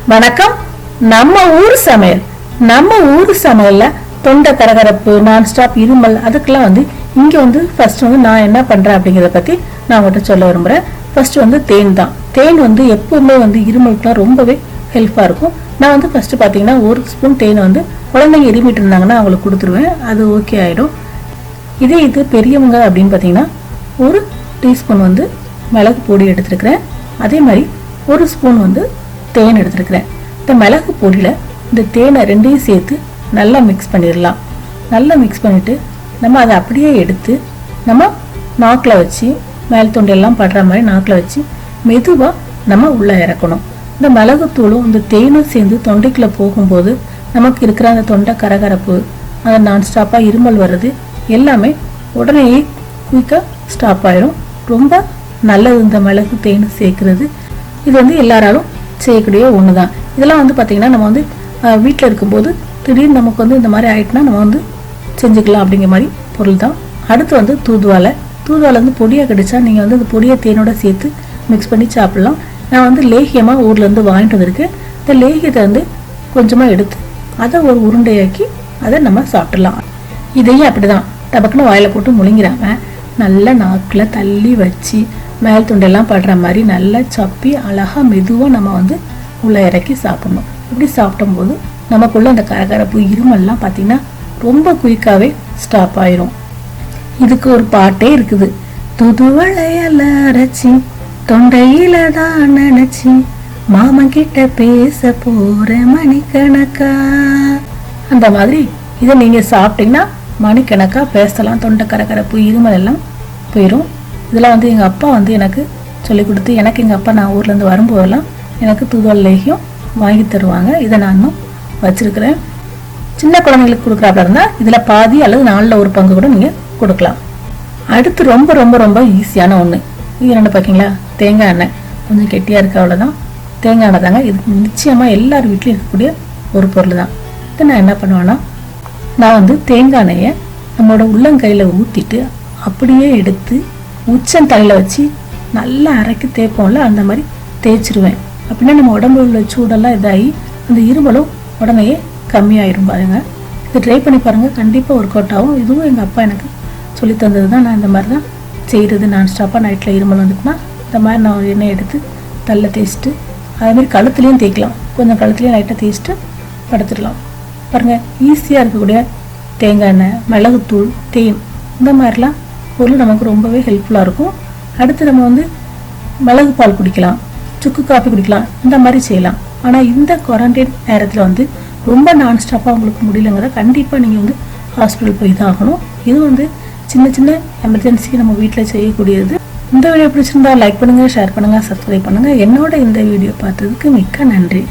வணக்கம். நம்ம ஊர் சமையல்ல தொண்டை கரகரப்பு, நான் ஸ்டாப் இருமல், அதுக்கெல்லாம் இங்க ஃபர்ஸ்ட் நான் என்ன பண்றேன் அப்படிங்கறத பத்தி நான் உங்கள்கிட்ட சொல்ல விரும்புறேன். ஃபர்ஸ்ட் தேன் தான். தேன் எப்பவுமே இருமலுக்குலாம் ரொம்பவே ஹெல்ப்பா இருக்கும். நான் ஃபர்ஸ்ட் பாத்தீங்கன்னா 1 ஸ்பூன் தேனை குழந்தைங்க இருமிட்டு இருந்தாங்கன்னா அவங்களுக்கு கொடுத்துருவேன். அது ஓகே ஆயிடும். இதே இது பெரியவங்க அப்படின்னு பாத்தீங்கன்னா 1 டீஸ்பூன் மிளகு பொடி எடுத்துருக்கிறேன். அதே மாதிரி 1 ஸ்பூன் தேன் எடுத்துருக்கிறேன். இந்த மிளகு பொடியில இந்த தேனை ரெண்டையும் சேர்த்து நல்லா மிக்ஸ் பண்ணிடலாம். நல்லா மிக்ஸ் பண்ணிட்டு நம்ம அதை அப்படியே எடுத்து நம்ம நாக்கில் வச்சு மேல் தொண்டையெல்லாம் படுற மாதிரி நாக்கில் வச்சு மெதுவாக நம்ம உள்ளே இறக்கணும். இந்த மிளகுத்தூளும் இந்த தேனும் சேர்ந்து தொண்டைக்குள்ளே போகும்போது நமக்கு இருக்கிற அந்த தொண்டை கரகரப்பு, அந்த நான் ஸ்டாப்பாக இருமல் வர்றது எல்லாமே உடனேயே குயிக்காக ஸ்டாப் ஆயிடும். ரொம்ப நல்லது இந்த மிளகு தேன் சேர்க்கறது. இது எல்லாராலும் செய்யக்கூடிய ஒன்று தான். இதெல்லாம் பார்த்தீங்கன்னா நம்ம வீட்டில் இருக்கும்போது திடீர்னு நமக்கு இந்த மாதிரி ஆயிட்டுனா நம்ம செஞ்சுக்கலாம் அப்படிங்கிற மாதிரி பொருள் தான். அடுத்து தூதுவாலை பொடியாக கிடைச்சா நீங்கள் இந்த பொடியை தேனோட சேர்த்து மிக்ஸ் பண்ணி சாப்பிடலாம். நான் லேகியமாக ஊர்லேருந்து வாங்கிட்டு வந்திருக்கேன். இந்த லேகியத்தை கொஞ்சமாக எடுத்து அதை ஒரு உருண்டையாக்கி அதை நம்ம சாப்பிடலாம். இதையும் அப்படிதான் டபக்குன்னு வாயில் போட்டு முழுங்கிறாங்க. நல்லா நாக்கில் தள்ளி வச்சு மேல் துண்டெல்லாம் படுற மாதிரி நல்லா சப்பி அழகாக மெதுவாக நம்ம உள்ளே இறக்கி சாப்பிடணும். இப்படி சாப்பிடும்போது நமக்குள்ள அந்த கரகரப்பு இருமல்லாம் பார்த்தீங்கன்னா ரொம்ப குயிக்காகவே ஸ்டாப் ஆயிரும். இதுக்கு ஒரு பாட்டே இருக்குது. துதுவளையல அரைச்சி தொண்டையில தான் நினைச்சி மாமன் கிட்ட பேச போற மணிக்கணக்கா. அந்த மாதிரி இதை நீங்கள் சாப்பிட்டீங்கன்னா மணிக்கணக்காக பேசலாம். தொண்டை கரகரப்பு இருமல் எல்லாம் போயிடும். இதெல்லாம் எங்கள் அப்பா எனக்கு சொல்லிக் கொடுத்து, எனக்கு எங்கள் அப்பா நான் ஊர்லேருந்து வரும்போதெல்லாம் எனக்கு தூதுவளை லேகியம் வாங்கி தருவாங்க. இதை நான் இன்னும் வச்சுருக்கிறேன். சின்ன குழந்தைங்களுக்கு கொடுக்குறாப்பா இருந்தால் இதில் பாதி அல்லது 4ல் 1 பங்கு கூட நீங்கள் கொடுக்கலாம். அடுத்து ரொம்ப ரொம்ப ரொம்ப ஈஸியான ஒன்று. இது என்ன பார்க்கிங்களா? தேங்காய் எண்ணெய். கொஞ்சம் கெட்டியாக இருக்க அவ்வளோதான். தேங்காய் எண்ணெய் தாங்க. இது நிச்சயமாக எல்லார் வீட்லையும் இருக்கக்கூடிய ஒரு பொருள் தான். இதை நான் என்ன பண்ணுவேன்னா, நான் தேங்காய் எண்ணெயை நம்மளோட உள்ளங்கையில் ஊற்றிட்டு அப்படியே எடுத்து உச்சந்தலையில் வச்சு நல்லா அரைக்கி தேய்ப்போம்ல, அந்த மாதிரி தேய்ச்சிருவேன். அப்படின்னா நம்ம உடம்புல உள்ள சூடெல்லாம் இதாகி அந்த இருமலும் உடனேயே கம்மியாயிரும். பாருங்க, இது ட்ரை பண்ணி பாருங்கள். கண்டிப்பாக ஒர்க் அவுட் ஆகும். இதுவும் எங்கள் அப்பா எனக்கு சொல்லி தந்தது தான். நான் இந்த மாதிரி தான் செய்கிறது. நான் ஸ்டாப்பாக நைட்டில் இருமல் வந்துட்டுனா இந்த மாதிரி நான் எண்ணெய் எடுத்து தள்ள தேய்ச்சிட்டு அதேமாதிரி கழுத்துலேயும் தேய்க்கலாம். கொஞ்சம் கழுத்துலேயும் லைட்டாக தேய்ச்சிட்டு படுத்துடலாம். பாருங்கள், ஈஸியாக இருக்கக்கூடிய தேங்காய் எண்ணெய், மிளகுத்தூள், தேன், இந்த மாதிரிலாம் பொருள் நமக்கு ரொம்பவே ஹெல்ப்ஃபுல்லாக இருக்கும். அடுத்து நம்ம மிளகு பால் குடிக்கலாம், சுக்கு காஃபி குடிக்கலாம், இந்த மாதிரி செய்யலாம். ஆனால் இந்த குவாரண்டைன் நேரத்தில் ரொம்ப நான் ஸ்டாப்பாக உங்களுக்கு முடியலங்கிறத கண்டிப்பாக நீங்கள் ஹாஸ்பிட்டல் போய் தான் ஆகணும். இது சின்ன சின்ன எமர்ஜென்சிக்கு நம்ம வீட்டில் செய்யக்கூடியது. இந்த வீடியோ பிடிச்சிருந்தா லைக் பண்ணுங்கள், ஷேர் பண்ணுங்கள், சப்ஸ்கிரைப் பண்ணுங்கள். என்னோட இந்த வீடியோ பார்த்ததுக்கு மிக்க நன்றி.